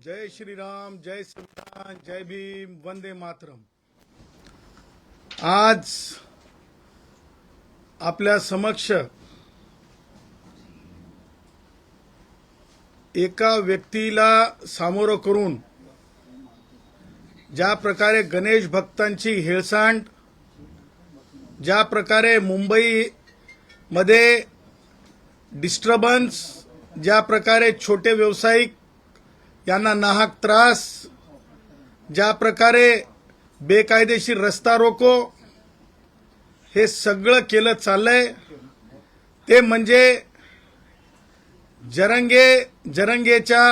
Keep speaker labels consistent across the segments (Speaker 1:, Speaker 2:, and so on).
Speaker 1: जय श्रीराम, जय संविधान, जय भीम, वंदे मातरम। आज आपल्या समक्ष एका व्यक्तीला सामोरं करून ज्या प्रकारे गणेश भक्तांची हेळसांड, ज्या प्रकारे मुंबईमध्ये डिस्टर्बन्स, ज्या प्रकारे छोटे व्यावसायिक यांना नाहक त्रास, ज्या प्रकारे बेकायदेशीर रस्ता रोको हे सगळं केलं चाललंय, ते म्हणजे जरंगेच्या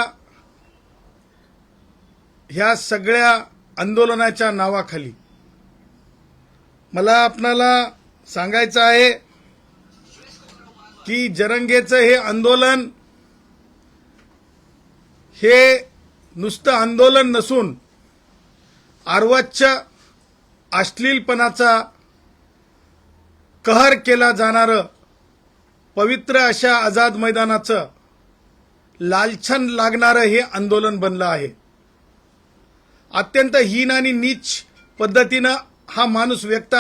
Speaker 1: ह्या सगळ्या आंदोलनाच्या नावाखाली मला आपणाला सांगायचं आहे की जरंगेचं हे आंदोलन हे नुसतं आंदोलन नसून अर्वाच्य अश्लीलपणाचा कहर केला जाणारं पवित्र अशा आझाद मैदानाचं लालछन लागणारं हे आंदोलन बनलं आहे। अत्यंत हीन आणि नीच पद्धतीनं हा माणूस व्यक्त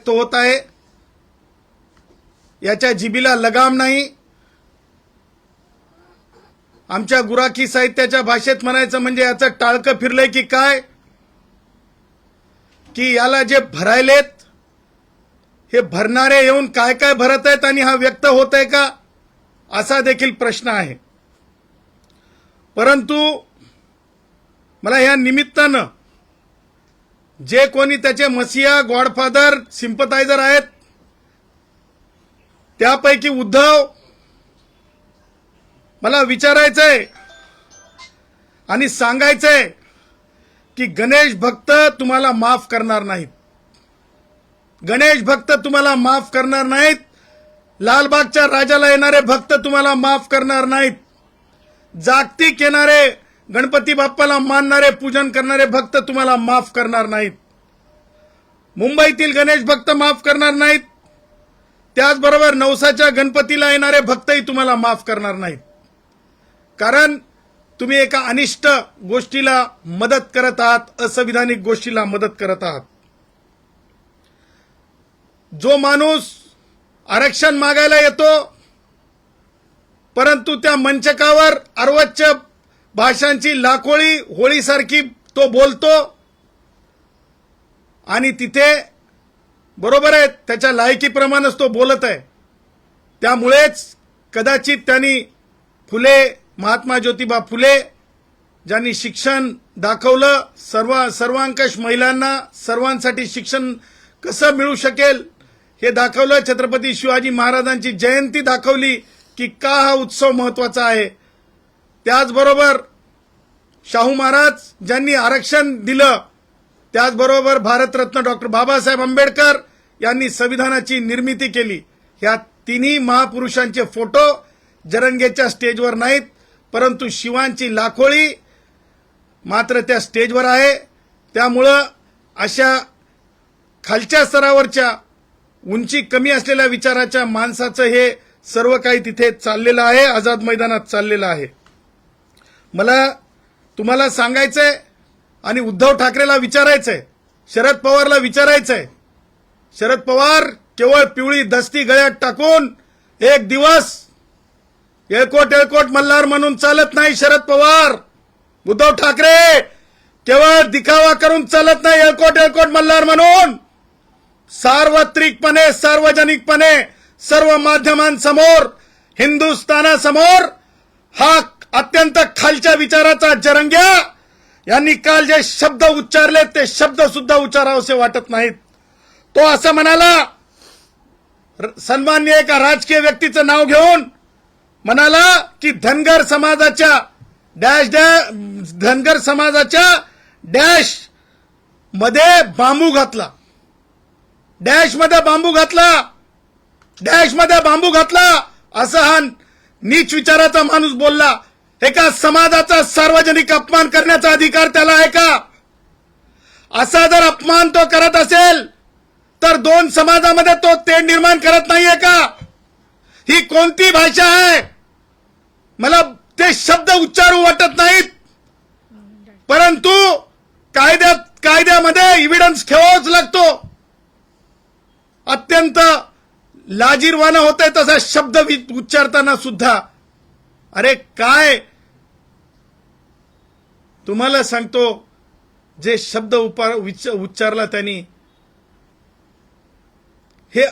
Speaker 1: होत आहे। याच्या जिभेला लगाम नाही। आमच्या गुराखी साहित्याच्या भाषेत म्हणायचं म्हणजे याचं टाळकं फिरलंय की काय, की याला जे भरायलेत हे भरणारे येऊन काय काय भरत आहेत आणि हा व्यक्त होत आहे का, असा देखील प्रश्न आहे। परंतु मला या निमित्तानं जे कोणी त्याचे मसिया, गॉडफादर, सिंपथायझर आहेत त्यापैकी उद्धव मला विचारायचंय आणि सांगायचंय की गणेश भक्त तुम्हाला माफ करणार नाहीत। गणेश भक्त तुम्हाला माफ करणार नाहीत। लालबागच्या राजाला येणारे भक्त तुम्हाला माफ करणार नाहीत। जागतिक येणारे गणपती बाप्पाला मानणारे, पूजन करणारे भक्त तुम्हाला माफ करणार नाहीत। मुंबईतील गणेश भक्त माफ करणार नाहीत। त्याचबरोबर नवसाच्या गणपतीला येणारे भक्तही तुम्हाला माफ करणार नाहीत। कारण तुम्ही एका अनिष्ट गोष्टीला मदत करत आहात, असंविधानिक गोष्टीला मदत करत आहात। जो माणूस आरक्षण मागायला येतो परंतु त्या मंचकावर अर्वाच्य भाषांची लाखोळी होळीसारखी तो बोलतो आणि तिथे बरोबर आहे त्याच्या लायकीप्रमाणेच तो बोलत आहे। त्यामुळेच कदाचित त्यांनी महात्मा ज्योतिबा फुले ज्यांनी शिक्षण दाखवलं, सर्वांकष महिलांना सर्वांसाठी शिक्षण कसं मिळू शकेल हे दाखवलं, छत्रपती शिवाजी महाराजांची जयंती दाखवली की का हा उत्सव महत्वाचा आहे। त्याचबरोबर शाहू महाराज ज्यांनी आरक्षण दिलं, त्याचबरोबर भारतरत्न डॉक्टर बाबासाहेब आंबेडकर यांनी संविधानाची निर्मिती केली। ह्या तिन्ही महापुरुषांचे फोटो जरंगेच्या स्टेजवर नाहीत, परंतु शिवांची लाखोळी मात्र त्या स्टेजवर आहे। त्यामुळं अशा खालच्या स्तरावरच्या उंची कमी असलेल्या विचाराच्या माणसाचं हे सर्व काही तिथे चाललेलं आहे, आझाद मैदानात चाललेलं आहे। मला तुम्हाला सांगायचंय आणि उद्धव ठाकरेला विचारायचंय, शरद पवारला विचारायचंय, शरद पवार केवळ पिवळी दस्ती गळ्यात टाकून एक दिवस येळकोट मल्हार म्हणून चालत नाही। शरद पवार, उद्धव ठाकरे केवळ दिखावा करून चालत नाही येळकोट मल्हार म्हणून। सार्वत्रिकपणे, सार्वजनिकपणे, सर्व माध्यमांसमोर, हिंदुस्थानासमोर हा अत्यंत खालच्या विचाराचा जरंग्या यांनी काल जे शब्द उच्चारले ते शब्द सुद्धा उच्चारावेसे वाटत नाहीत। तो असं म्हणाला, सन्माननीय एका राजकीय व्यक्तीचं नाव घेऊन म्हणाला की धनगर समाजाच्या डॅश मध्ये बांबू घातला, डॅश मध्ये बांबू घातला असं हा नीच विचाराचा माणूस बोलला। एका समाजाचा सार्वजनिक अपमान करण्याचा अधिकार त्याला आहे का? असा जर अपमान तो करत असेल तर दोन समाजामध्ये तो तेढ निर्माण करत नाहीये का? ही कोणती भाषा आहे? मला ते शब्द उच्चारू वाटत नाहीत। कायद्यामध्ये इव्हिडन्स ठेवावाच लागतो. अत्यंत लाजिरवाणं होतंय तसा शब्द उच्चारताना सुद्धा. अरे काय तुम्हाला सांगतो, जे शब्द उच्चारला त्यांनी, हे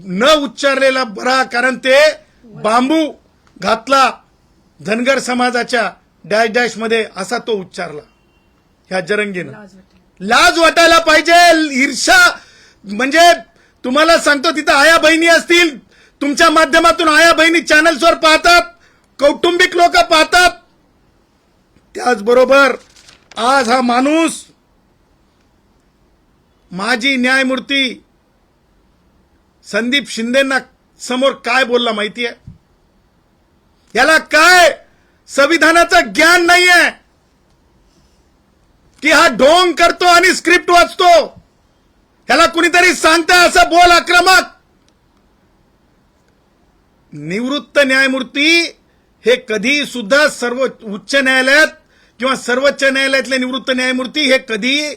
Speaker 1: न उच्चारलेला बरा. कारण ते बांबू घातला धनगर समाजाच्या डॅश डॅश मध्ये, असा तो उच्चारला ह्या जरंगीनं. लाज वाटायला पाहिजे. ईर्षा म्हणजे तुम्हाला सांगतो, तिथं आया बहिणी असतील, तुमच्या माध्यमातून आया बहिणी चॅनल्सवर पाहतात, कौटुंबिक लोक पाहतात. त्याचबरोबर आज हा माणूस माजी न्यायमूर्ती संदीप शिंदेना समोर काय बोलला माहितीये? याला काय संविधानाचं ज्ञान नाहीये की हा ढोंग करतो आणि स्क्रिप्ट वाचतो. याला कुणीतरी सांगता असं बोल आक्रमक. निवृत्त न्यायमूर्ती हे कधी सुद्धा उच्च न्यायालयात किंवा सर्वोच्च न्यायालयातले निवृत्त न्यायमूर्ती हे कधी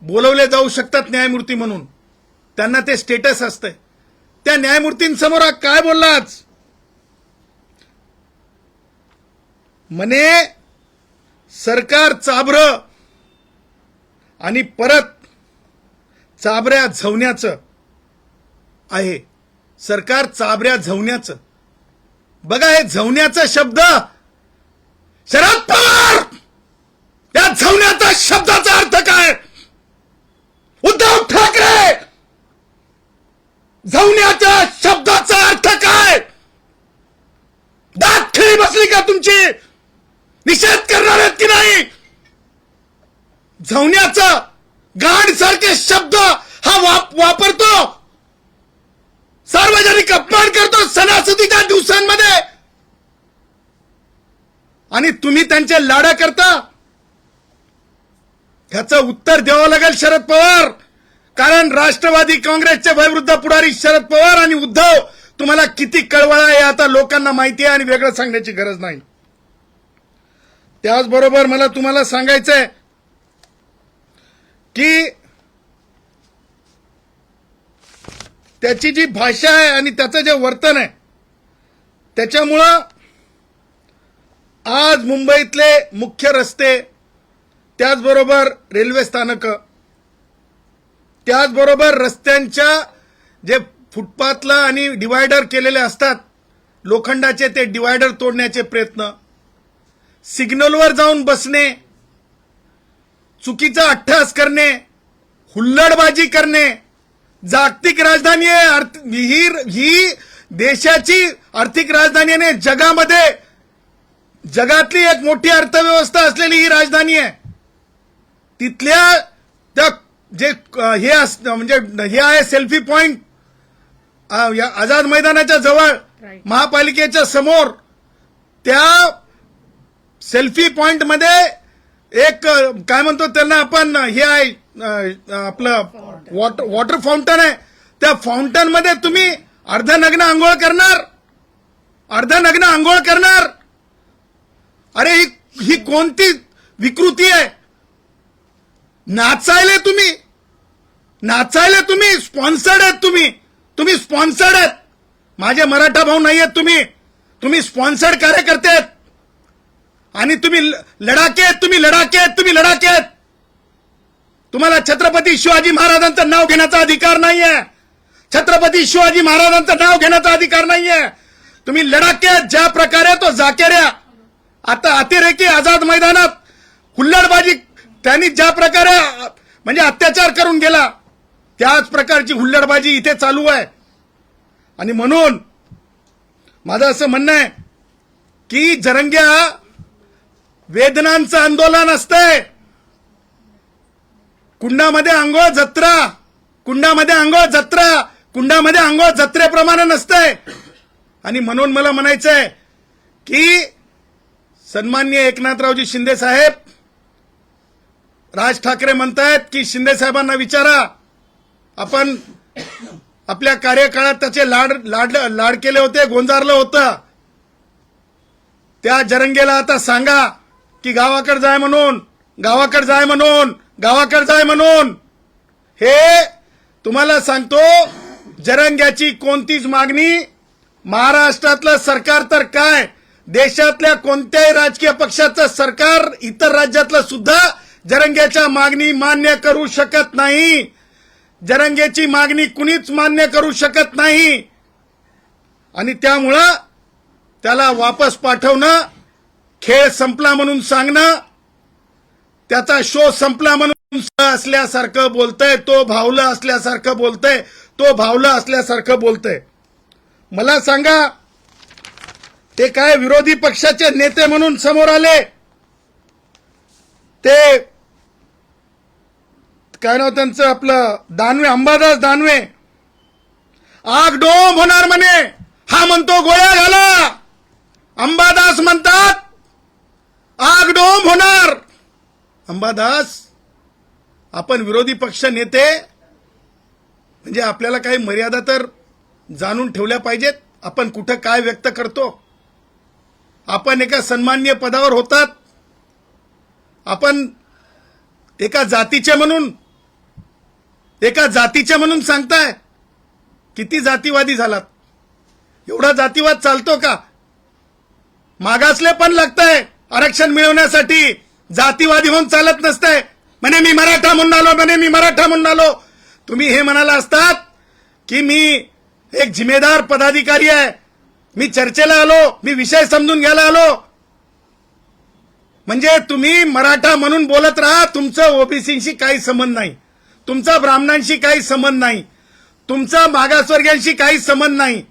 Speaker 1: बोलवले जाऊ शकतात न्यायमूर्ती म्हणून. त्यांना ते स्टेटस असतंय. त्या न्यायमूर्तींसमोर काय बोलला आज? म्हणे सरकार चाभरं आणि परत चाभऱ्या झवण्याचं आहे. सरकार चाभऱ्या झवण्याचं. बघा, हे झवण्याचा शब्द शरद पवार, त्या झवण्याचा शब्दाचा अर्थ काय? उद्धव ठाकरे, झवण्याच्या शब्दाचा अर्थ काय? दात खिळी बसली का तुमची? निषेध करणार आहेत की नाही? झवण्याचा गांड सारखे शब्द हा वापरतो, सार्वजनिक अपमान करतो सणासुदीच्या दिवसांमध्ये, आणि तुम्ही त्यांचे लाडा करता. ह्याचं उत्तर द्यावं लागेल शरद पवार. कारण राष्ट्रवादी काँग्रेसचे वयोवृद्ध पुढारी शरद पवार आणि उद्धव तुम्हाला किती कळवळा आहे आता लोकांना माहिती आहे, आणि वेगळं सांगण्याची गरज नाही. त्याचबरोबर मला तुम्हाला सांगायचंय की त्याची जी भाषा आहे आणि त्याचं जे वर्तन आहे, त्याच्यामुळं आज मुंबईतले मुख्य रस्ते, त्याचबरोबर रेल्वे स्थानक, त्याचबरोबर रस्त्यांच्या जे फुटपाथला आणि डिवायडर केलेले असतात लोखंडाचे, ते डिवायडर तोडण्याचे प्रयत्न, सिग्नलवर जाऊन बसणे, चुकीचा अट्टहास करणे, हुल्लडबाजी करणे. जागतिक राजधानी आहे ही, देशाची आर्थिक राजधानी आहे, जगामध्ये जगातली एक मोठी अर्थव्यवस्था असलेली ही राजधानी आहे. तिथल्या त्या जे हे म्हणजे हे आहे सेल्फी पॉइंट, आझाद मैदानाच्या जवळ महापालिकेच्या समोर, त्या सेल्फी पॉइंट मध्ये एक काय म्हणतो त्यांना आपण, हे आहे आपलं वॉटर फाउंटन आहे. त्या फाउंटन मध्ये तुम्ही अर्धनग्न आंघोळ करणार. अरे ही कोणती विकृती आहे? नाचायले तुम्ही स्पॉन्सर्ड आहेत. तुम्ही स्पॉन्सर्ड आहेत. माझे मराठा भाऊ नाही आहेत. तुम्ही स्पॉन्सर्ड कार्यकर्ते आहेत, आणि तुम्ही लढाके आहेत. तुम्हाला छत्रपती शिवाजी महाराजांचं नाव घेण्याचा अधिकार नाहीये. छत्रपती शिवाजी महाराजांचं नाव घेण्याचा अधिकार नाहीये. तुम्ही लढाके आहेत. ज्या प्रकारे तो जाकेऱ्या आता अतिरेकी आझाद मैदानात हुल्लडबाजी, त्यांनी ज्या प्रकारे म्हणजे अत्याचार करून गेला, त्याच प्रकारची हुल्लडबाजी इथे चालू आहे. आणि म्हणून माझं असं म्हणणं आहे की जरंग्या, वेदनांचं आंदोलन असतंय. कुंडामध्ये आंघोळ जत्रेप्रमाणे नसतंय. आणि म्हणून मला म्हणायचंय की सन्माननीय एकनाथरावजी शिंदे साहेब, राज ठाकरे म्हणतायत की शिंदे साहेबांना विचारा, आपण आपल्या कार्यकाळात त्याचे लाड केले होते, गोंजारलं होतं. त्या जरंगेला आता सांगा की गावाकडे जाय म्हणून. गावाकडे जाय म्हणून हे तुम्हाला सांगतो. जरंग्याची कोणतीच मागणी महाराष्ट्रातलं सरकार तर काय, देशातल्या कोणत्याही राजकीय पक्षाचं सरकार इतर राज्यातलं सुद्धा जरंग्याच्या मागणी मान्य करू शकत नाही. जरंगेची मागणी कुणीच मान्य करू शकत नाही. आणि त्यामुळं त्याला वापस पाठवणं, खेळ संपला म्हणून सांगणं, त्याचा शो संपला म्हणून असल्यासारखं बोलतंय, तो भावलं असल्यासारखं बोलतंय. मला सांगा, ते काय विरोधी पक्षाचे नेते म्हणून समोर आले, ते काय नाव त्यांचं, आपलं दानवे, अंबादास दानवे, आग डोम होणार म्हणे. हा म्हणतो गोळ्या घाला. अंबादास म्हणतात आग डोम होणार. अंबादास, आपण विरोधी पक्ष नेते म्हणजे आपल्याला काही मर्यादा तर जाणून ठेवल्या पाहिजेत. आपण कुठं काय व्यक्त करतो. आपण एका सन्माननीय पदावर होतात, आपण एका जातीचे म्हणून सांगताय. किती जातीवादी झालात. एवढा जातीवाद चालतो का. मागासले पण लागतंय आरक्षण मिळवण्यासाठी. जातीवादी होऊन चालत नसतंय. म्हणे मी मराठा म्हणून आलो. तुम्ही हे म्हणाला असतात की मी एक जिम्मेदार पदाधिकारी आहे, मी चर्चेला आलो, मी विषय समजून घ्यायला आलो. म्हणजे तुम्ही मराठा म्हणून बोलत राहा. तुमचं ओबीसीशी काही संबंध नाही, तुमचा ब्राह्मणांशी काही संबंध नाही, तुमचा मागासवर्गीयांशी काही संबंध नाही.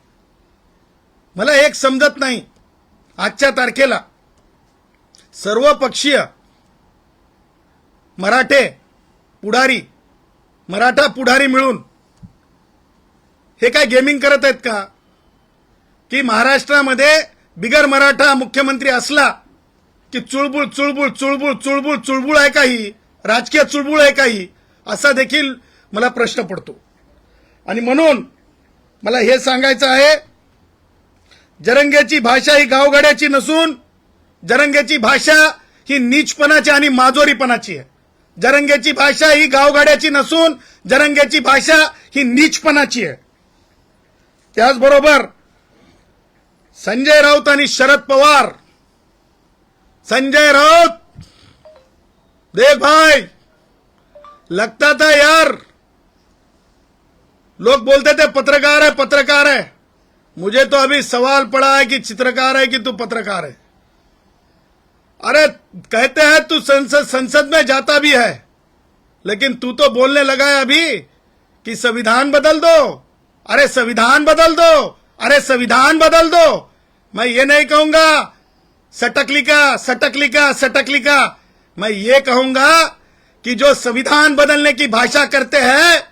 Speaker 1: मला एक समजत नाही, आजच्या तारखेला सर्वपक्षीय मराठा पुढारी मिळून हे काय गेमिंग करत आहेत का, की महाराष्ट्रामध्ये बिगर मराठा मुख्यमंत्री असला की चुळबुळ आहे का ही, राजकीय चुळबुळ आहे का ही, असा देखील मला प्रश्न पडतो. आणि म्हणून मला हे सांगायचं आहे, जरंगेची भाषा ही गावगाड्याची नसून जरंगेची भाषा ही नीचपणाची आणि माजोरीपणाची आहे. जरंगेची भाषा ही गावगाड्याची नसून जरंगेची भाषा ही नीचपणाची आहे. त्याचबरोबर संजय राऊत आणि शरद पवार, संजय राउत, देख भाई, लगता था यार, लोग बोलते थे पत्रकार है. मुझे तो अभी सवाल पड़ा है कि चित्रकार है कि तू पत्रकार है. अरे कहते हैं तू संसद में जाता भी है, लेकिन तू तो बोलने लगा है अभी कि संविधान बदल दो. अरे संविधान बदल दो. मैं ये नहीं कहूंगा सटकलिका. मैं ये कहूंगा कि जो संविधान बदलने की भाषा करते हैं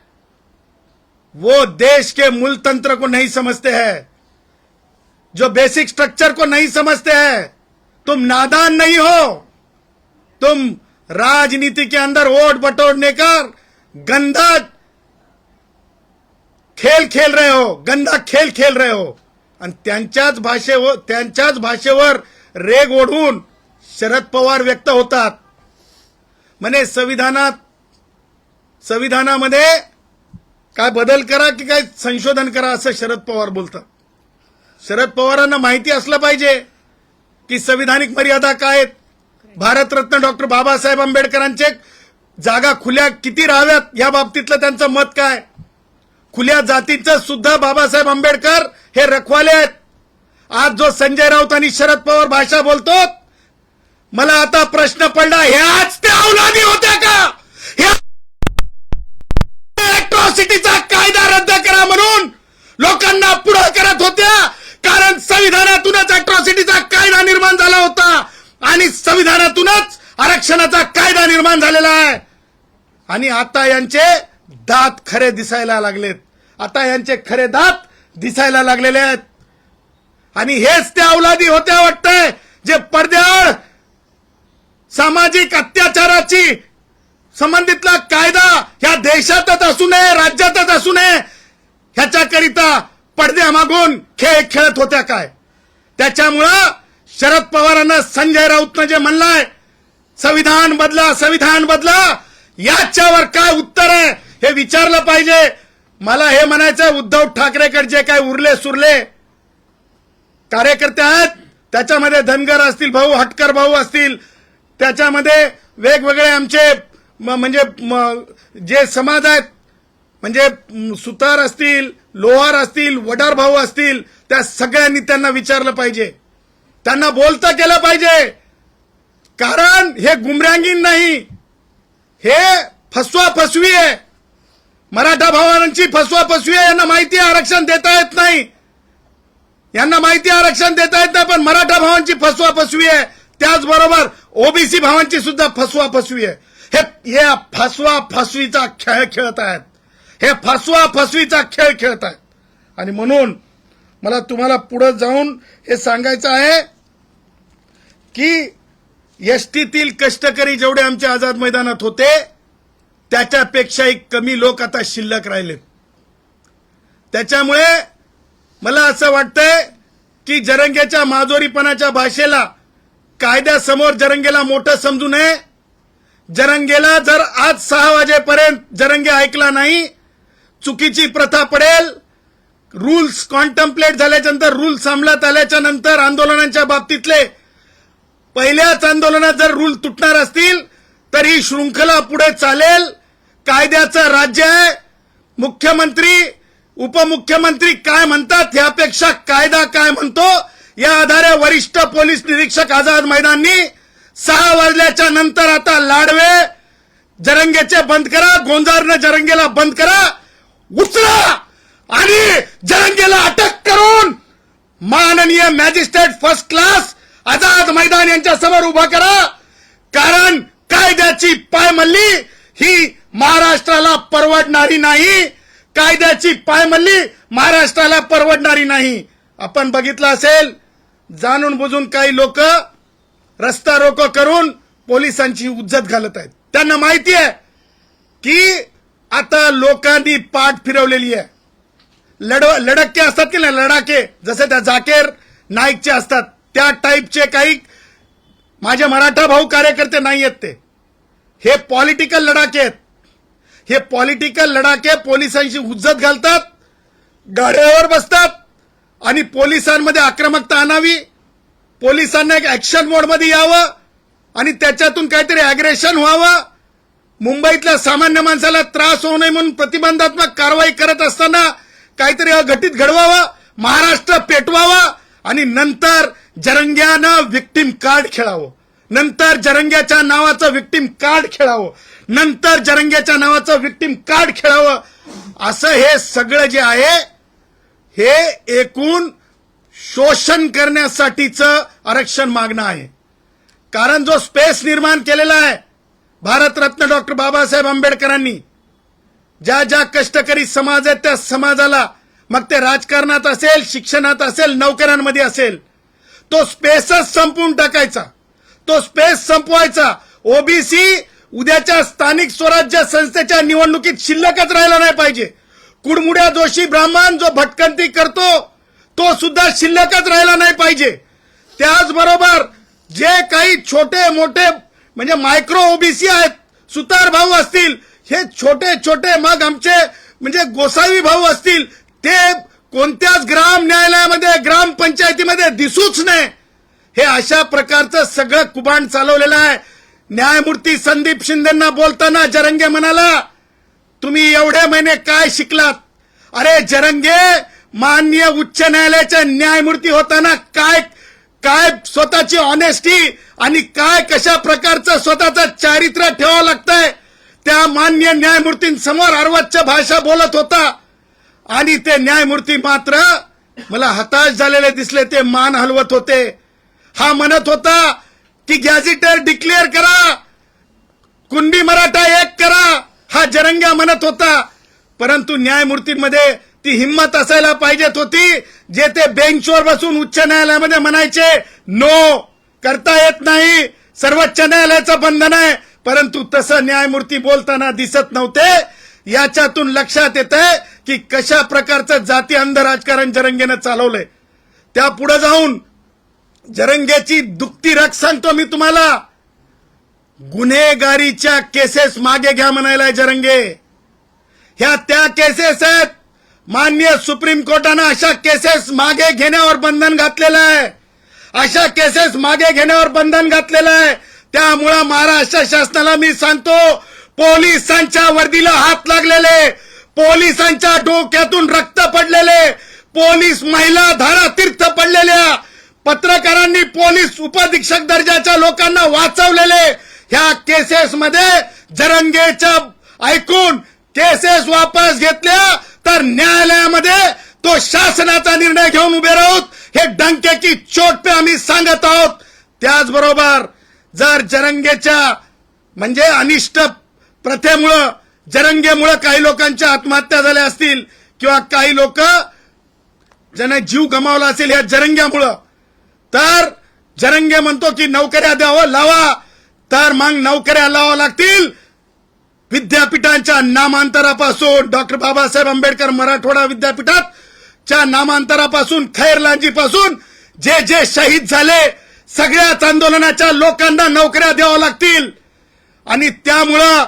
Speaker 1: वो देश के मूल तंत्र को नहीं समझते हैं, जो बेसिक स्ट्रक्चर को नहीं समझते हैं. तुम नादान नहीं हो, तुम राजनीति के अंदर वोट बटोरने का गंदा खेल खेल रहे हो. आणि त्यांच्याच भाषेवर रेग ओढून शरद पवार व्यक्त होतात. म्हणे संविधानामध्ये काय बदल करा की काय संशोधन करा असं शरद पवार बोलतात. शरद पवारांना माहिती असलं पाहिजे की संविधानिक मर्यादा काय आहेत. भारतरत्न डॉक्टर बाबासाहेब आंबेडकरांचे जागा खुल्या किती राहाव्यात या बाबतीतलं त्यांचं मत काय. खुल्या जातीचं सुद्धा बाबासाहेब आंबेडकर हे रखवाले आहेत. आज जो संजय राऊत आणि शरद पवार भाषा बोलतो, मला आता प्रश्न पडला, ह्याच त्या औलादी होत्या का. अॅट्रॉसिटीचा कायदा रद्द करा म्हणून लोकांना पुढे करत होत्या, कारण संविधानातूनच अॅट्रॉसिटीचा कायदा निर्माण झाला होता आणि संविधानातूनच आरक्षणाचा कायदा निर्माण झालेला आहे. आणि आता यांचे दात खरे दिसायला लागलेत. लागलेले आहेत. आणि हेच त्या औलादी होत्या वाटतंय जे पडद्याआड सामाजिक अत्याचाराची संबंधितला कायदा या देशातच असू नये, राज्यातच असू नये, ह्याच्याकरिता पडद्यामागून खेळ खेळत होत्या काय. त्याच्यामुळं शरद पवारांना संजय राऊतनं जे म्हणलंय संविधान बदला, संविधान बदला, याच्यावर काय उत्तर आहे हे विचारलं पाहिजे. मला हे म्हणायचं, उद्धव ठाकरेकडे जे काय उरले सुरले कार्यकर्ते आहेत, त्याच्यामध्ये धनगर असतील, भाऊ हटकर भाऊ असतील, त्याच्यामध्ये वेगवेगळे आमचे म्हणजे जे समाज आहेत, म्हणजे सुतार असतील, लोहार असतील, वडार भाऊ असतील, त्या सगळ्यांनी त्यांना विचारलं पाहिजे, त्यांना बोलता केलं पाहिजे. कारण हे गुमरांगीन नाही, हे फसवा फसवी आहे. मराठा भावांची फसवा फसवी आहे. यांना माहिती आरक्षण देता येत नाही, यांना माहिती आरक्षण देता येत नाही, पण मराठा भावांची फसवा फसवी आहे. त्याचबरोबर ओबीसी भावांची सुद्धा फसवा फसवी आहे. हे फसवा फसवीचा खेळ खेळत आहेत, हे फसवा फसवीचा खेळ खेळत आहेत. आणि म्हणून मला तुम्हाला पुढे जाऊन हे सांगायचं आहे की एसटीतील कष्टकरी जेवढे आमच्या आझाद मैदानात होते त्याच्यापेक्षाही कमी लोक आता शिल्लक राहिलेत. त्याच्यामुळे मला असं वाटतंय की जरंगेच्या माजोरीपणाच्या भाषेला कायद्यासमोर जरंगेला मोठं समजू नये. जरंगेला जर आज 6 वाजेपर्यंत जरंगे ऐकला नाही, चुकीची प्रथा पडेल. रूल्स कॉन्टम्प्लेट झाल्याच्या नंतर, रूल्स अंमलात आल्याच्या नंतर आंदोलनांच्या बाबतीतले पहिल्याच आंदोलनात जर रूल तुटणार असतील तर ही शृंखला पुढे चालेल. कायद्याचं राज्य आहे. मुख्यमंत्री उपमुख्यमंत्री काय म्हणतात यापेक्षा कायदा काय म्हणतो या आधारे वरिष्ठ पोलीस निरीक्षक आझाद मैदाननी 6 वाजल्याच्या नंतर आता लाडवे जरंगेचे बंद करा, गोंजारनं जरंगेला बंद करा, उचला आणि जरंगेला अटक करून माननीय magistrate first class Azad Maidan यांच्या समोर उभा करा. कारण कायद्याची पायमल्ली ही महाराष्ट्राला परवडणारी नाही, कायद्याची पायमल्ली महाराष्ट्राला परवडणारी नाही. आपण बघितलं असेल, जाणून बुजून काही लोक रस्ता रोको करून पोलिसांची उज्जत घालत आहेत. त्यांना माहिती आहे की आता लोकांनी पाठ फिरवलेली आहे. लढक्के असतात की नाही, लढाके, जसे त्या जाकीर नाईकचे असतात त्या टाईपचे काही माझे मराठा भाऊ कार्यकर्ते नाही आहेत. हे पॉलिटिकल लढाके आहेत. हे पॉलिटिकल लढाके पोलिसांची उज्जत घालतात, गाड्यावर बसतात आणि पोलिसांमध्ये आक्रमकता आणावी, पोलिसांना एक ऍक्शन मोडमध्ये यावं आणि त्याच्यातून काहीतरी अॅग्रेशन व्हावं. मुंबईतल्या सामान्य माणसाला त्रास होऊ नये म्हणून प्रतिबंधात्मक कारवाई करत असताना काहीतरी अघटित घडवावं, महाराष्ट्र पेटवावा आणि नंतर जरंग्यानं विक्टिम कार्ड खेळावं, नंतर जरंग्याच्या नावाचं विक्टिम कार्ड खेळावं, नंतर जरंग्याच्या नावाचं विक्टिम कार्ड खेळावं. असं हे सगळं जे आहे हे एकूण शोषण करण्यासाठीचं आरक्षण मागणं आहे. कारण जो स्पेस निर्माण केलेला आहे भारतरत्न डॉक्टर बाबासाहेब आंबेडकरांनी, ज्या ज्या कष्टकरी समाज आहेत त्या समाजाला, मग ते राजकारणात असेल, शिक्षणात असेल, नोकऱ्यांमध्ये असेल, तो स्पेसच संपवून टाकायचा, तो स्पेस संपवायचा. ओबीसी उद्याच्या स्थानिक स्वराज्य संस्थेच्या निवडणुकीत शिल्लकच राहिला नाही पाहिजे. कुडमुड्या जोशी ब्राह्मण जो भटकंती करतो तो सुद्धा शिल्लकच राहिला नाही पाहिजे. त्याचबरोबर जे काही छोटे मोठे म्हणजे मायक्रो ओबीसी आहेत, सुतार भाऊ असतील, हे छोटे छोटे, मग आमचे म्हणजे गोसावी भाऊ असतील, ते कोणत्याच ग्राम न्यायालयामध्ये, ग्रामपंचायतीमध्ये दिसूच नये. हे अशा प्रकारचं सगळं कुभांड चालवलेलं आहे. न्यायमूर्ती संदीप शिंदेंना बोलताना जरंगे म्हणाला, तुम्ही एवढे महिने काय शिकलात? अरे जरंगे, माननीय उच्च न्यायालयाचे न्यायमूर्ती होताना काय काय स्वतःची ऑनेस्टी आणि काय कशा प्रकारचं स्वतःचं चारित्र्य ठेवावं लागतंय त्या माननीय न्यायमूर्तींसमोर अर्वाच्य भाषा बोलत होता. आणि ते न्यायमूर्ती मात्र मला हताश झालेले दिसले. ते मान हलवत होते. हा म्हणत होता की गॅझेटर डिक्लेअर करा, कुणबी मराठा एक करा, हा जरंग्या म्हणत होता. परंतु न्यायमूर्तींमध्ये ती हिंमत असायला पाहिजेत होती, जे ते बेंचवर बसून उच्च न्यायालयामध्ये म्हणायचे नो, करता येत नाही, सर्वोच्च न्यायालयाचं बंधन आहे. परंतु तसं न्यायमूर्ती बोलताना दिसत नव्हते. याच्यातून लक्षात येतंय की कशा प्रकारचं जाती अंध राजकारण जरंगेनं चालवलंय. त्या पुढे जाऊन जरंगेची दुखती रग सांगतो मी तुम्हाला. गुन्हेगारीच्या केसेस मागे घ्या म्हणायलाय जरंगे. ह्या त्या केसेस आहेत. माननीय सुप्रीम कोर्टानं अशा केसेस मागे घेण्यावर बंधन घातलेलं आहे. अशा केसेस मागे घेण्यावर बंधन घातलेलं आहे. त्यामुळं महाराष्ट्र शासनाला मी सांगतो, पोलिसांच्या वर्दीला हात लागलेले, पोलिसांच्या डोक्यातून रक्त पडलेले, पोलीस महिला धारातीर्थ पडलेल्या, पत्रकारांनी पोलीस उपअधीक्षक दर्जाच्या लोकांना वाचवलेले, ह्या केसेस मध्ये जरंगेच्या ऐकून केसेस वापस घेतल्या तर न्यायालयामध्ये तो शासनाचा निर्णय घेऊन उभे राहूत, हे डंके की चोट पे आम्ही सांगत आहोत. त्याचबरोबर जर जरंगेच्या म्हणजे अनिष्ट प्रथेमुळं, जरंगेमुळं काही लोकांच्या आत्महत्या झाल्या असतील किंवा काही लोक ज्यांना जीव गमावला असेल या जरंग्यामुळं, तर जरंगे म्हणतो की नोकऱ्या द्यावं लावा, तर मग नोकऱ्या लावा लागतील. विद्यापीठांच्या नामांतरापासून डॉक्टर बाबासाहेब आंबेडकर मराठवाडा विद्यापीठाच्या नामांतरापासून खैरलांजीपासून जे जे शहीद झाले सगळ्याच आंदोलनाच्या लोकांना नोकऱ्या द्याव्या लागतील. आणि त्यामुळं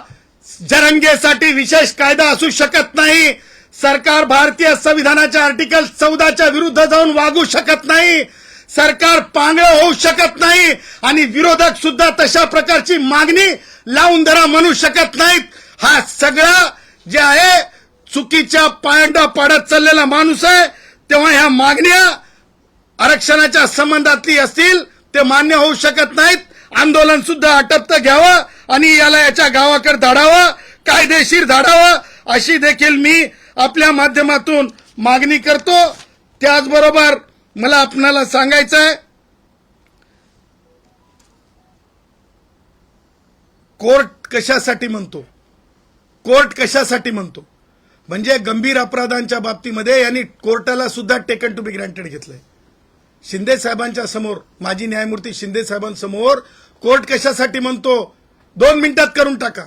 Speaker 1: जरंगेसाठी विशेष कायदा असू शकत नाही. सरकार भारतीय संविधानाच्या आर्टिकल 14च्या विरुद्ध जाऊन वागू शकत नाही. सरकार पांगळं होऊ शकत नाही आणि विरोधक सुद्धा तशा प्रकारची मागणी लावून धरा म्हणू शकत नाहीत. हा सगळा जे आहे चुकीच्या पायंडा पाडत चाललेला माणूस आहे. तेव्हा ह्या मागण्या आरक्षणाच्या संबंधातली असतील ते मान्य होऊ शकत नाहीत. आंदोलन सुद्धा आटपतं घ्यावं आणि याला याच्या गावाकडे धाडावं, कायदेशीर धाडावं, अशी देखील मी आपल्या माध्यमातून मागणी करतो. त्याचबरोबर मला आपणाला सांगायचं आहे, कोर्ट कशासाठी म्हणतो, कोर्ट कशासाठी म्हणतो म्हणजे गंभीर अपराधांच्या बाबतीमध्ये यांनी कोर्टाला सुद्धा टेकन टू बी ग्रँटेड घेतलंय. शिंदे साहेबांच्या समोर, माजी न्यायमूर्ती शिंदे साहेबांसमोर कोर्ट कशासाठी म्हणतो, 2 मिनिटात करून टाका.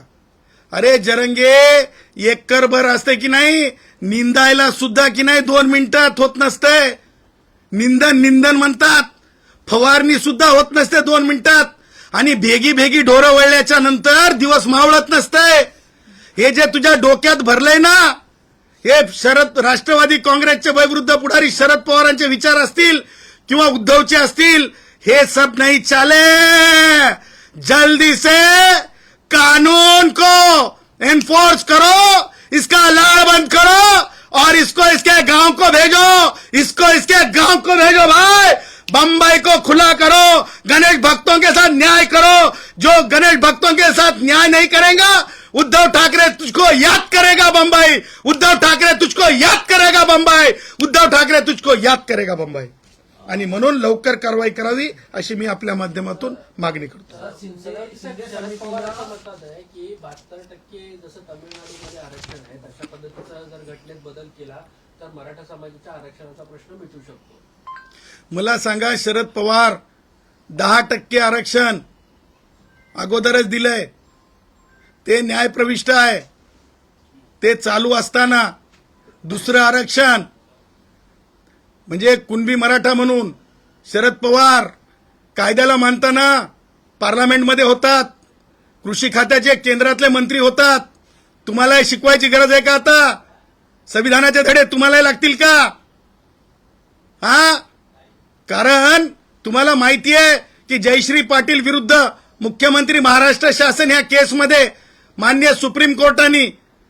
Speaker 1: अरे जरंगे, एकरभर असते की नाही, निंदायला सुद्धा की नाही 2 मिनिटात होत नसते. निंदन म्हणतात, फवारणी सुद्धा होत नसते 2 मिनिटात. आणि भेगी भेगी ढोरं वळल्याच्या नंतर दिवस मावळत नसते. हे जे तुझ्या डोक्यात भरलंय ना, हे राष्ट्रवादी काँग्रेसचे वयोवृद्ध पुढारी शरद पवारांचे विचार असतील किंवा उद्धवचे असतील, हे सब नहीं चाले. जल्दी से कानून को एनफोर्स करो, इसका लाड़ बंद करो और इसको इसके गांव को भेजो, इसको इसके गांव को भेजो भाई. बम्बई को खुला करो, गणेश भक्तों के साथ न्याय करो. जो गणेश भक्तों के साथ न्याय नहीं करेगा, उद्धव ठाकरे तुझको याद करेगा बम्बई. उद्धव ठाकरे तुझको याद करेगा बम्बई. उद्धव ठाकरे तुझको याद करेगा बम्बई. आणि म्हणून लवकर कारवाई करावी अशी मी आपल्या माध्यमातून मागणी करतो.
Speaker 2: शरद पवारांचं मत आहे की 72% जसं तामिळनाडूमध्ये आरक्षण आहे तशा पद्धतीचा जर घटनेत बदल केला तर मराठा समाजाच्या आरक्षणाचा प्रश्न मिटू शकतो.
Speaker 1: मला सांगा, शरद पवार 10% आरक्षण अगोदरच दिलंय, ते न्यायप्रविष्ट आहे. ते चालू असताना दुसरं आरक्षण म्हणजे कुणबी मराठा म्हणून शरद पवार कायद्याला मानताना पार्लमेंटमध्ये होतात, कृषी खात्याचे केंद्रातले मंत्री होतात. तुम्हाला हे शिकवायची गरज आहे का आता? संविधानाचे धडे तुम्हाला लागतील का? हा, कारण तुम्हाला माहिती आहे की जयश्री पाटील विरुद्ध मुख्यमंत्री महाराष्ट्र शासन या केसमध्ये माननीय सुप्रीम कोर्टाने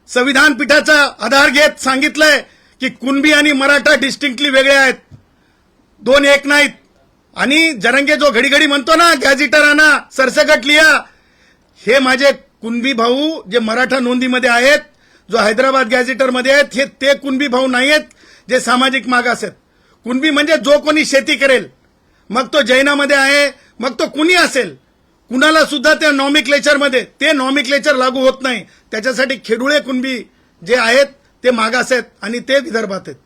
Speaker 1: संविधान पीठाचा आधार घेत सांगितलंय की कुणबी आणि मराठा डिस्टिंक्टली वेगळे आहेत, 2 एक नाहीत. आणि जरंगे जो घडी घडी म्हणतो ना गॅझेटरांना सरसकट लिहा, हे माझे कुणबी भाऊ जे मराठा नोंदीमध्ये आहेत, जो हैदराबाद गॅझेटरमध्ये आहेत, हे ते कुणबी भाऊ नाही आहेत जे सामाजिक मागास आहेत. कुणबी म्हणजे जो कोणी शेती करेल, मग तो जैनामध्ये आहे, मग तो कुणी असेल, कुणाला सुद्धा त्या नॉमिक्लेचरमध्ये ते नॉमिक्लेचर लागू होत नाही. त्याच्यासाठी खेडुळे कुणबी जे आहेत ते मागास आहेत आणि ते विदर्भात आहेत.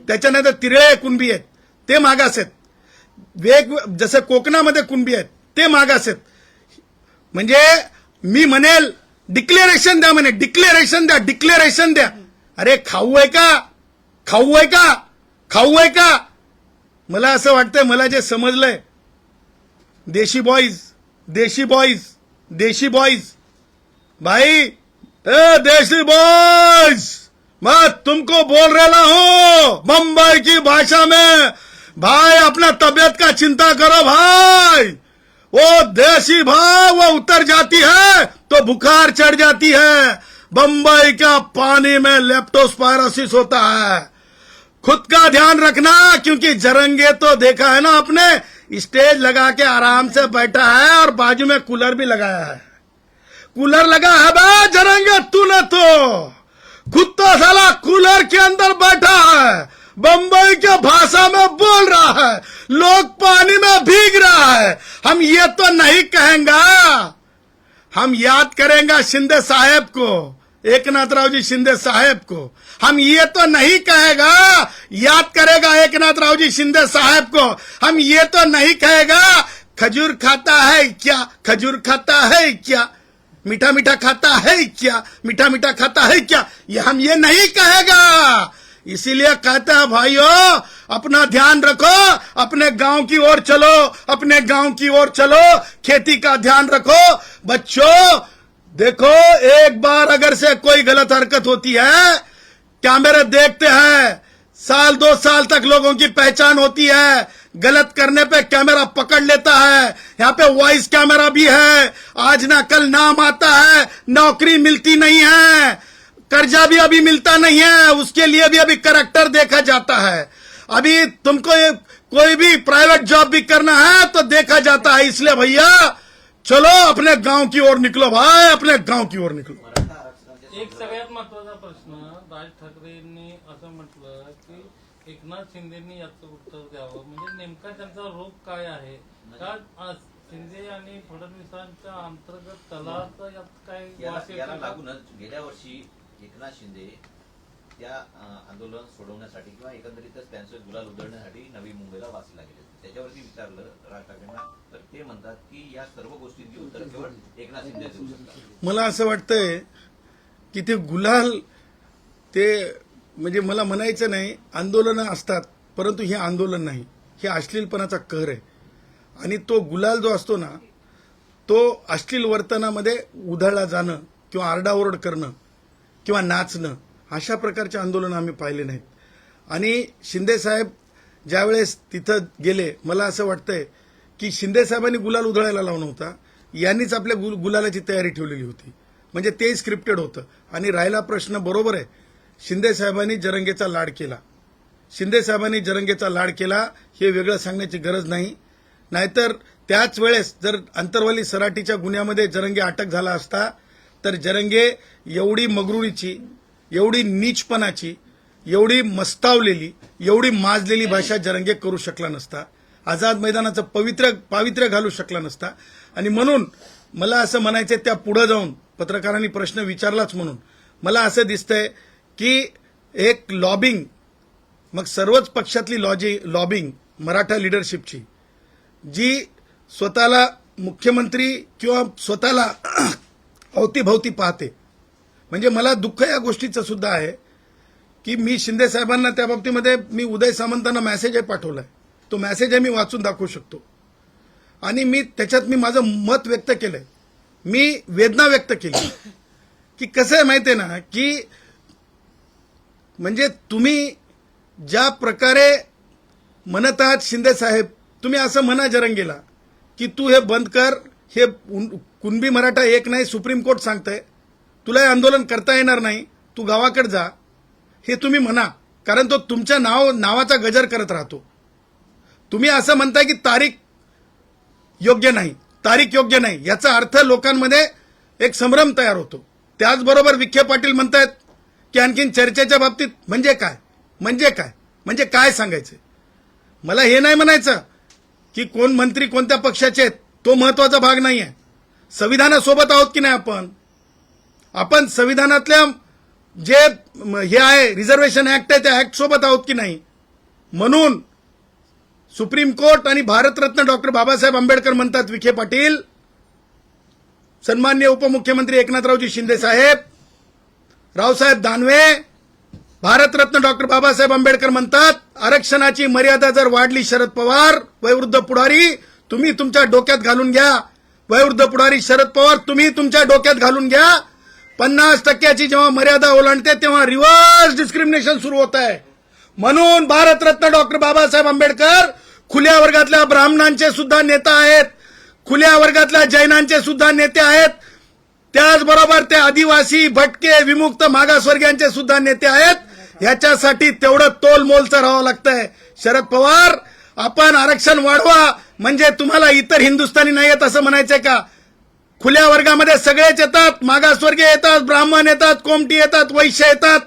Speaker 1: त्याच्यानंतर तिरळे कुणबी आहेत ते मागास आहेत. जसं कोकणामध्ये कुणबी आहेत ते मागास आहेत. म्हणजे मी म्हणेल डिक्लेरेशन द्या, म्हणे डिक्लेरेशन द्या, डिक्लेरेशन द्या. अरे खाऊ आहे का? खाऊ आहे का? खाऊ आहे का? मला असं वाटतंय, मला जे समजलंय, देशी बॉईज देशी बॉयज, भाई ए देसी बॉयज, मैं तुमको बोल रहा हूं बम्बई की भाषा में, भाई अपना तबियत का चिंता करो भाई। वो देसी भाव वो उतर जाती है तो बुखार चढ़ जाती है। बम्बई का पानी में लेप्टोस्पायरोसिस होता है। खुद का ध्यान रखना, क्योंकि जरंगे तो देखा है ना आपने, स्टेज लगा के आराम से बैठा है और बाजू में कूलर भी लगाया है। कूलर लगा है बे जरंगे, तूने तो खुद तो साला कूलर के अंदर बैठा है, बम्बई के भाषा में बोल रहा है, लोग पानी में भीग रहा है। हम ये तो नहीं कहेंगे, हम याद करेंगे शिंदे साहेब को, एकनाथ जी शिंदे साहेब को। हम ये तो नहीं कहेगा, याद करेगा एकनाथ जी शिंदे साहेब को। हम ये तो नहीं कहेगा खजूर खाता है क्या, खजूर खाता है क्या, मीठा मीठा खाता है क्या, मीठा मीठा खाता है क्या, ये हम ये नहीं कहेगा। इसीलिए कहते हैं भाइयों, अपना ध्यान रखो, अपने गांव की ओर चलो, अपने गांव की ओर चलो, खेती का ध्यान रखो। बच्चों देखो, एक बार अगर से कोई गलत हरकत होती है, कैमरे देखते हैं, साल 2 साल तक लोगों की पहचान होती है। गलत करने पे कैमरा पकड़ लेता है, यहाँ पे वॉइस कैमरा भी है। आज ना कल नाम आता है, नौकरी मिलती नहीं है, कर्जा भी अभी मिलता नहीं है, उसके लिए भी अभी करैक्टर देखा जाता है। अभी तुमको कोई भी प्राइवेट जॉब भी करना है तो देखा जाता है। इसलिए भैया चलो अपने गांव की ओर निकलो भाई, अपने गांव की ओर निकलो।
Speaker 3: एक सगळ्यात महत्वाचा प्रश्न, राज ठाकरेंनी असं म्हटलं की एकनाथ शिंदेनी याचं उत्तर द्यावं, म्हणजे नेमका त्यांचा रोग काय आहे का? शिंदे आणि फडणवीसांच्या अंतर्गत तलाचं यात काय वास
Speaker 4: याला
Speaker 3: येतो?
Speaker 4: लागूनच गेल्या वर्षी एकनाथ शिंदे त्या आंदोलन सोडवण्यासाठी किंवा एकंदरीतच त्यांचं गुलाल उधळण्यासाठी नवी मुंबईला वासीला गेले. त्याच्यावरती विचारलं राज ठाकरेंना, तर ते म्हणतात की या सर्व गोष्टींची उत्तर केवळ एकनाथ शिंदे देऊ शकतात.
Speaker 1: मला असं वाटतंय की ते गुलाल, ते म्हणजे मला म्हणायचं नाही, आंदोलनं असतात परंतु हे आंदोलन नाही, हे अश्लीलपणाचा कहर आहे. आणि तो गुलाल जो असतो ना, तो अश्लील वर्तनामध्ये उधळला जाणं किंवा आरडाओरड करणं किंवा नाचणं, अशा प्रकारचे आंदोलन आम्ही पाहिले नाहीत. आणि शिंदे साहेब ज्यावेळेस तिथं गेले, मला असं वाटतंय की शिंदे साहेबांनी गुलाल उधळायला लावला होता, यांनीच आपल्या गुलालाची तयारी ठेवलेली होती, म्हणजे ते स्क्रिप्टेड होतं. आणि राहिला प्रश्न, बरोबर आहे, शिंदे साहेबांनी जरंगेचा लाड केला, शिंदे साहेबांनी जरंगेचा लाड केला, हे वेगळं सांगण्याची गरज नाही. नाहीतर त्याच वेळेस जर अंतरवाली सराटीच्या गुन्ह्यामध्ये जरंगे अटक झाला असता तर जरंगे एवढी मगरुरीची, एवढी नीचपणाची, एवढी मस्तावलेली, एवढी माजलेली भाषा जरंगे करू शकला नसता, आझाद मैदानाचं पावित्र्य घालू शकला नसता. आणि म्हणून मला असं म्हणायचं, त्या पुढे जाऊन पत्रकारांनी प्रश्न विचारलाच म्हणून मला असं दिसतंय की एक लॉबिंग, मग सर्वच पक्षातली लॉबिंग मराठा लिडरशिपची, जी स्वतःला मुख्यमंत्री किंवा स्वतःला अवतीभवती पाहते. म्हणजे मला दुःख या गोष्टीचं सुद्धा आहे की मी शिंदे साहेबांना त्या बाबतीमध्ये मी उदय सामंतांना मेसेज पाठवलाय, तो मेसेज मी वाचून दाखवू शकतो. आणि मी त्याच्यात मी माझं मत व्यक्त केलंय, मी वेदना व्यक्त केली की कसं आहे माहिती आहे ना, की म्हणजे तुम्ही ज्या प्रकारे म्हणत आहात शिंदे साहेब, तुम्ही असं म्हणा जरंगेला की तू हे बंद कर, हे कुणबी मराठा एक नाही, सुप्रीम कोर्ट सांगतंय, तुला हे आंदोलन करता येणार नाही, तू गावाकडे जा, हे तुम्ही म्हणा. कारण तो तुमच्या नावाचा गजर करत राहतो. तुम्ही असं म्हणताय की तारीख योग्य नाही, तारीख योग्य नाही, याचा अर्थ लोकांमध्ये एक संभ्रम तयार होतो. त्याचबरोबर विखे पाटील म्हणतायत की आणखीन चर्चेच्या बाबतीत म्हणजे काय, म्हणजे काय, म्हणजे काय सांगायचं. मला हे नाही म्हणायचं की कोण मंत्री कोणत्या पक्षाचे आहेत, तो महत्वाचा भाग नाही आहे. संविधानासोबत आहोत की नाही आपण संविधानातल्या जे हे आहे रिझर्वेशन ऍक्ट आहे त्या ऍक्ट सोबत आहोत की नाही. म्हणून सुप्रीम कोर्ट आणि भारतरत्न डॉक्टर बाबासाहेब आंबेडकर म्हणतात, विखे पाटील, सन्माननीय उपमुख्यमंत्री एकनाथरावजी शिंदे साहेब, रावसाहेब दानवे, भारतरत्न डॉक्टर बाबासाहेब आंबेडकर म्हणतात, आरक्षणाची मर्यादा जर वाढली, शरद पवार वयोवृद्ध पुढारी, तुम्ही तुमच्या डोक्यात घालून घ्या, वयोवृद्ध पुढारी शरद पवार, तुम्ही तुमच्या डोक्यात घालून घ्या, 50% जेव्हा मर्यादा ओलांडते तेव्हा रिव्हर्स डिस्क्रिमिनेशन सुरू होत आहे. म्हणून भारतरत्न डॉक्टर बाबासाहेब आंबेडकर खुल्या वर्गातल्या ब्राह्मणांचे सुद्धा नेता आहेत, खुल्या वर्गातल्या जैनांचे सुद्धा नेते आहेत, त्याचबरोबर ते आदिवासी, भटके, विमुक्त, मागासवर्गीयांचे सुद्धा नेते आहेत. ह्याच्यासाठी तेवढं तोलमोलचं राहावं लागतंय. शरद पवार, आपण आरक्षण वाढवा म्हणजे तुम्हाला इतर हिंदुस्थानी नाही येत असं म्हणायचंय का? खुल्या वर्गामध्ये सगळेच येतात, मागासवर्गीय येतात, ब्राह्मण येतात, कोमटी येतात, वैश्य येतात.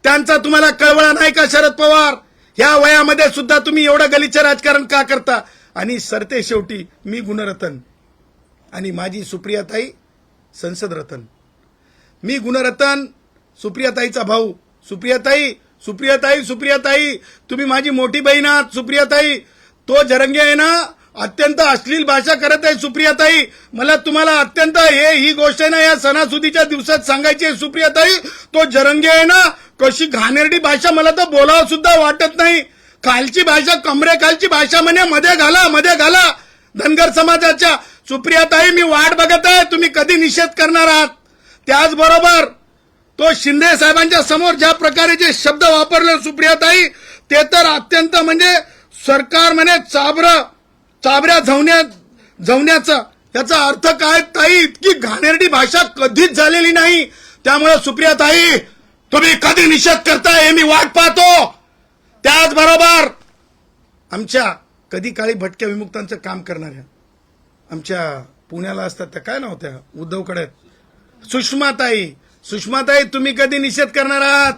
Speaker 1: त्यांचा तुम्हाला कळवळा नाही का शरद पवार? ह्या वयामध्ये सुद्धा तुम्ही एवढं गलिच्छ राजकारण का करता? आणि सरते शेवटी मी गुणरत्न आणि माझी सुप्रियाताई संसद रत्न. मी गुणरत्न, सुप्रियाताईचा भाऊ. सुप्रियाताई तुम्ही माझी मोठी बहीण आहात. सुप्रियाताई, तो जरंगे आहे ना, अत्यंत अश्लील भाषा करत आहे. सुप्रियाताई, मला तुम्हाला अत्यंत ही गोष्ट आहे ना या सणासुदीच्या दिवसात सांगायची आहे. सुप्रियाताई, तो जरंगे आहे ना, कशी घाणेरडी भाषा, मला तर बोलावं सुद्धा वाटत नाही. खालची भाषा, कमरेखालची भाषा म्हणे, मध्ये घाला धनगर समाजाच्या. सुप्रियाताई, मी वाट बघत आहे, तुम्ही कधी निषेध करणार आहात. त्याचबरोबर तो शिंदे साहेबांच्या समोर ज्या प्रकारे जे शब्द वापरले सुप्रियाताई, ते तर अत्यंत म्हणजे सरकार म्हणे चाबऱ्या झवण्याचा. याचा अर्थ काय ताई? इतकी घाणेरडी भाषा कधीच झालेली नाही. त्यामुळे सुप्रियाताई, तुम्ही कधी निषेध करताय हे मी वाट पाहतो. त्याचबरोबर आमच्या कधी काळी भटक्या विमुक्तांचं काम करणाऱ्या आमच्या पुण्याला असतात त्या, काय नाव त्या उद्धवकडे, सुषमाताई, तुम्ही कधी निषेध करणार आहात?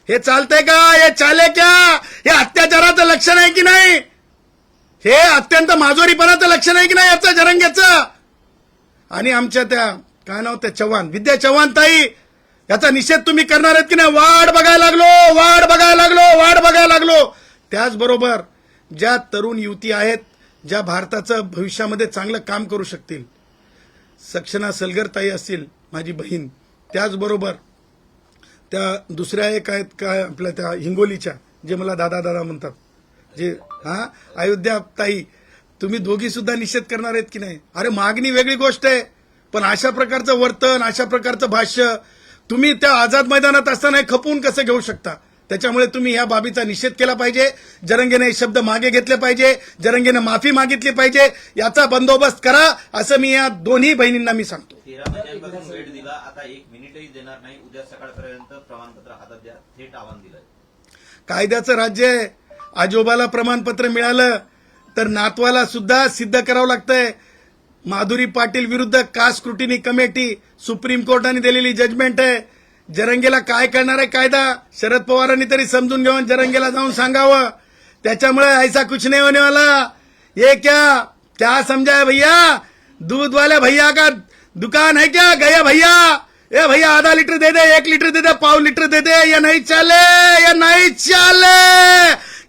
Speaker 1: हे चालतंय का? हे चाले क्या? हे अत्याचाराचं लक्षण आहे की नाही? हे अत्यंत माजोरीपणाचं लक्षण आहे की नाही याचं जरंग्याचं? आणि आमच्या त्या काय नाव त्या चव्हाण, विद्या चव्हाण ताई, याचा निषेध तुम्ही करणार आहेत की नाही? वाट बघायला लागलो. त्याचबरोबर ज्या तरुण युवती आहेत, ज्या भारताचं भविष्यामध्ये चांगलं काम करू शकतील, सक्षना सलगर ताई असतील माझी बहीण, त्याचबरोबर त्या दुसऱ्या एक आहेत काय आपल्या त्या हिंगोलीच्या, जे मला दादा म्हणतात, जे अयोध्या ताई, तुम्ही दोघी सुद्धा निषेध करणार आहेत की नाही? अरे मागणी वेगळी गोष्ट आहे, पण अशा प्रकारचं वर्तन, अशा प्रकारचं भाष्य तुम्ही त्या आझाद मैदानात असताना खपवून कसं घेऊ शकता? त्याच्यामुळे तुम्ही या बाबीचा निषेध केला पाहिजे. जरंगेने शब्द मागे घेतले पाहिजे, जरंगेने माफी मागितली पाहिजे, याचा बंदोबस्त करा, असं मी या दोन्ही बहिणींना मी सांगतो.
Speaker 4: 13 महिन्यांपासून वेळ दिला, आता 1 मिनिटही देणार नाही. उद्या सकाळपर्यंत प्रमाणपत्र हातात द्या, थेट आव्हान दिलंय.
Speaker 1: कायद्याचं राज्य आहे. आजोबाला प्रमाणपत्र मिळालं तर नातवाला सुद्धा सिद्ध करावं लागतंय. माधुरी पाटील विरुद्ध कास्ट स्क्रुटिनी कमिटी, सुप्रीम कोर्टाने दिलेली जजमेंट आहे. जरंगेला काय करणार आहे कायदा? शरद पवारांनी तरी समजून घेऊन जरंगेला जाऊन सांगावं. त्याच्यामुळे ऐसा कुछ नहीं होने वाला. ये क्या समझा है भैया? दूध वाले भैया का दुकान है क्या? गया भैया, ए भैया आधा लीटर दे दे, 1 लीटर दे दे, पाव लीटर दे दे, ये नहीं चले.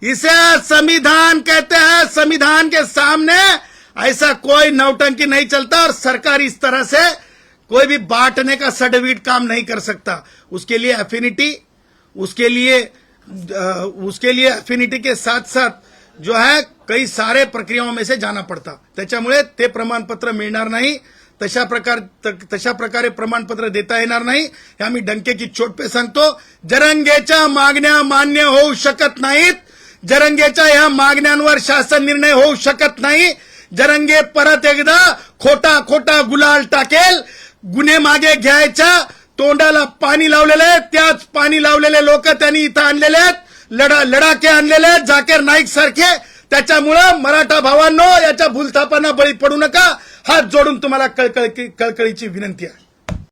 Speaker 1: इसे संविधान कहते हैं. संविधान के सामने ऐसा कोई नौटंकी नहीं चलता, और सरकार इस तरह से कोई भी बांटने का सडवीट काम नहीं कर सकता. उसके लिए एफिनिटी के साथ साथ जो है कई सारे प्रक्रियाओं में से जाना पड़ता. त्याच्यामुळे ते प्रमाणपत्र मिळणार नाही. तशा प्रकारे प्रमाणपत्र देता येणार नाही. हे आम्ही डंकेची चोट पे सांगतो. जरंगेच्या मागण्या मान्य होऊ शकत नाहीत. जरंगेच्या या मागण्यांवर शासन निर्णय होऊ शकत नाही. जरंगे परत एकदा खोटा गुलाल टाकेल. गुन्हे मागे घ्यायच्या, तोंडाला पाणी लावलेले, त्याच पाणी लावलेले लोक त्यांनी इथं आणलेले आहेत, लढाके आणलेले आहेत, जाकीर नाईक सारखे. त्याच्यामुळं मराठा भावांनो, याच्या भूलथापांना बळी पडू नका. हात जोडून तुम्हाला कळकळीची विनंती आहे.